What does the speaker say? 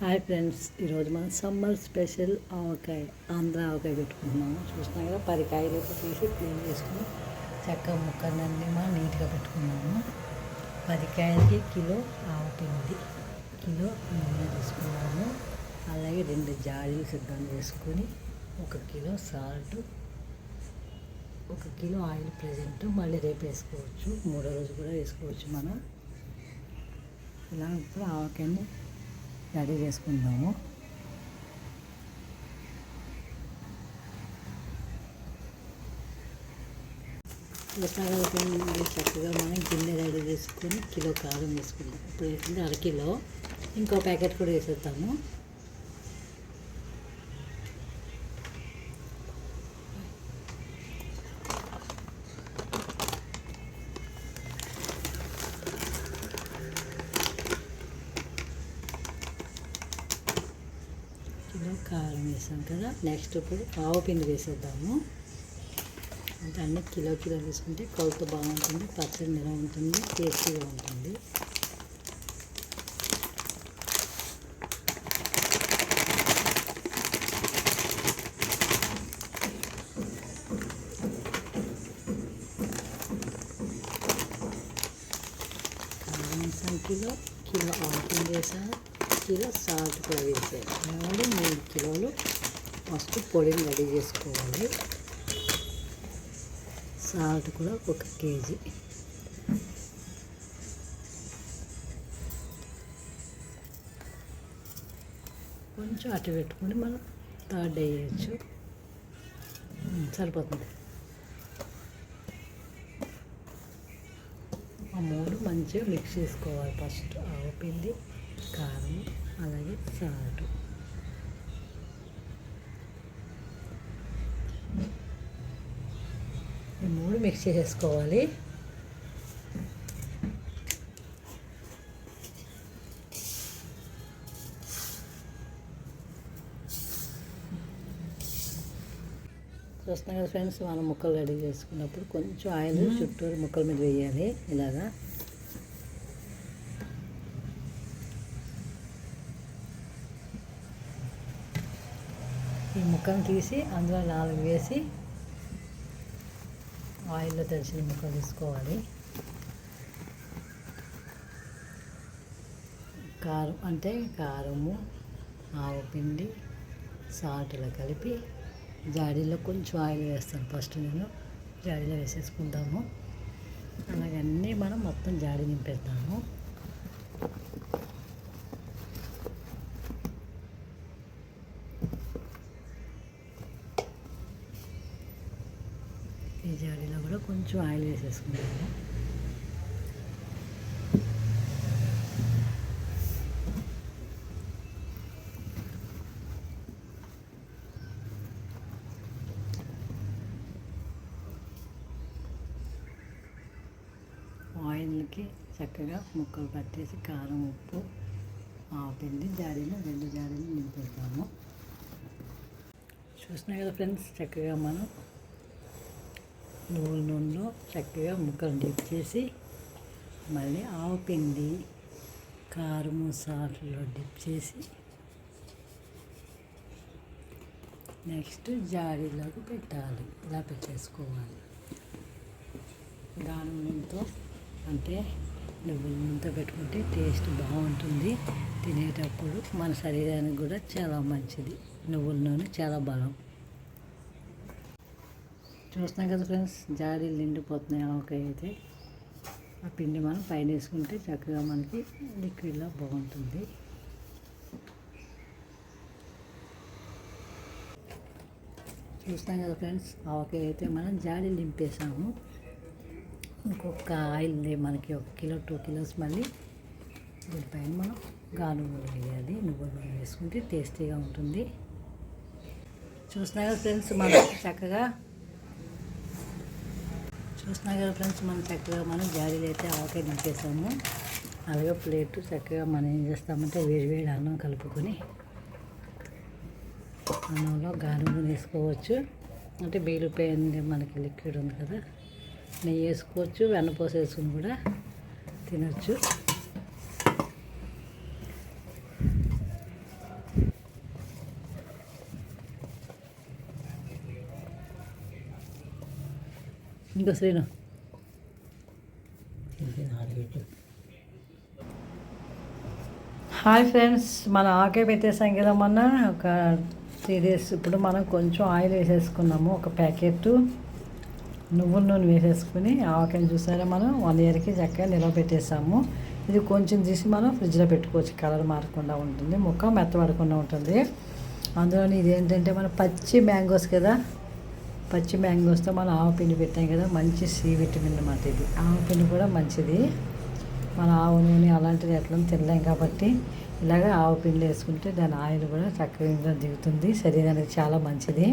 Hi friends, ఈరోజు మనం summer special ఆవకాయ ఆంధ్ర ఆవకాయ పెట్టుకుంటున్నాము. చూస్తున్నాం కదా, 10 కాయలు అయితే తీసి క్లీన్ చేసుకుని చక్కగా ముక్కలన్నీ మనం నీట్గా పెట్టుకున్నాము. 10 కాయలకి కిలో ఆవపిండి, కిలో నూనె తీసుకున్నాము. అలాగే 2 జాడీలు సిద్ధం చేసుకొని 1 kilo salt, 1 kilo oil present మళ్ళీ రేపు వేసుకోవచ్చు, 3వ రోజు కూడా వేసుకోవచ్చు. మనం ఇలా ఇప్పుడు ఆవకాయని రెడీ చేసుకుందాము. ఉసాగలుగుతుంది చక్కగా మనం గిన్నె రెడీ చేసుకొని కిలో కారం వేసుకుందాం. ఇప్పుడు వేసింది 1/2 కిలో, ఇంకో ప్యాకెట్ కూడా వేసేద్దాము. కిలో కారం వేసాం కదా, నెక్స్ట్ ఇప్పుడు ఆవపిండి వేసేద్దాము. అంటే అన్ని కిలో తీసుకుంటే కొలత బాగుంటుంది, పచ్చడి నిల్వ ఉంటుంది, టేస్టీగా ఉంటుంది. కారం వేసాం, కిలో ఆవపిండి వేసాను, కిలో సాల్ట్ కూడా వేసాను. 3 కిలోలు ఫస్ట్ పొడిని రెడీ చేసుకోవాలి. సాల్ట్ కూడా 1 కేజీ. కొంచెం అటు పెట్టుకుని మనం థర్డ్ వేయచ్చు, సరిపోతుంది. ఆ 3 మంచిగా మిక్స్ చేసుకోవాలి. ఫస్ట్ ఆవపిండి, కారం, అలాగే సాల్ట్. ఈ 3 మిక్స్ చేసేసుకోవాలి. చూస్తున్నాం కదా ఫ్రెండ్స్, మనం ముక్కలు రెడీ చేసుకున్నప్పుడు కొంచెం ఆయిల్ చుట్టూరు ముక్కల మీద వేయాలి. ఇలాగా ఈ ముక్కను తీసి అందులో 4 వేసి ఆయిల్లో తెలిసిన ముక్కలు తీసుకోవాలి. కారం అంటే కారము, ఆవపిండి, సాల్ట్లో కలిపి జాడీలో కొంచెం ఆయిల్ వేస్తాను. ఫస్ట్ నేను జాడీలో వేసేసుకుంటాము. అలాగే అన్నీ మనం మొత్తం జాడీ నింపేద్దాము. ఈ జాడీలో కూడా కొంచెం ఆయిల్ వేసేసుకుంటాము. ఆయిల్కి చక్కగా ముక్కలు పట్టేసి కారం, ఉప్పు, ఆవపిండి జాడీలో 2 జాడీలు నింపేద్దాము. చూసినా కదా ఫ్రెండ్స్, చక్కగా మనం నువ్వుల నూనెలో చక్కగా ముక్కలు డిప్ చేసి మళ్ళీ ఆవపిండి, కారము, సాల్ట్లో డిప్ చేసి నెక్స్ట్ జాడీలోకి పెట్టాలి. ఇలా పెట్టేసుకోవాలి. గానుగ నూనెతో అంటే నువ్వుల నూనెతో పెట్టుకుంటే టేస్ట్ బాగుంటుంది. తినేటప్పుడు మన శరీరానికి కూడా చాలా మంచిది. నువ్వుల నూనె చాలా బలం. చూస్తున్నాం కదా ఫ్రెండ్స్, జాడీలు నిండిపోతున్నాయి. ఆవకాయ అయితే ఆ పిండి మనం పైన వేసుకుంటే చక్కగా మనకి లిక్విడ్లో బాగుంటుంది. చూస్తాం కదా ఫ్రెండ్స్, ఆవకాయ అయితే మనం జాడీలు నింపేసాము. ఇంకొక ఆయిల్ మనకి 1 కిలో 2 కిలోస్ మళ్ళీ దీనిపైన మనం గానుగ నూనె వేయాలి. నువ్వుల నూనె వేసుకుంటే టేస్టీగా ఉంటుంది. చూస్తున్నాం కదా ఫ్రెండ్స్, మనం చక్కగా మనం జాడీలు అయితే ఆవకాయ నింపేసాము. అలాగే ప్లేట్ చక్కగా మనం ఏం చేస్తామంటే వేడి అన్నం కలుపుకొని అన్నంలో గానుగ వేసుకోవచ్చు. అంటే బీలిపోయింది మనకి లిక్విడ్ ఉంది కదా, నెయ్యి వేసుకోవచ్చు, వెన్నపూస వేసుకుని కూడా తినచ్చు. ఇంకో శ్రీను హాయ్ ఫ్రెండ్స్, మన ఆకే పెట్టేసాం కదా మొన్న ఒక 3 days. ఇప్పుడు మనం కొంచెం ఆయిల్ వేసేసుకున్నాము, ఒక ప్యాకెట్ నువ్వుల నూనె వేసేసుకుని ఆవకాయని చూసారా మనం 1 yearకి చక్కగా నిల్వ పెట్టేసాము. ఇది కొంచెం తీసి మనం ఫ్రిడ్జ్లో పెట్టుకోవచ్చు, కలర్ మారకుండా ఉంటుంది, ముక్క మెత్తబడకుండా ఉంటుంది. అందులోని ఇదేంటంటే మన పచ్చి మ్యాంగోస్ కదా, పచ్చి మ్యాంగోస్తో మనం ఆవపిండి పెట్టాం కదా, మంచి సి విటమిన్ అన్నమాట. ఇది ఆవపిండి కూడా మంచిది, మన ఆవు నూనె అలాంటిది ఎట్లా తినలేం కాబట్టి ఇలాగ ఆవపిండి వేసుకుంటే దాని ఆయిల్ కూడా చక్కగా దిగుతుంది, శరీరానికి చాలా మంచిది.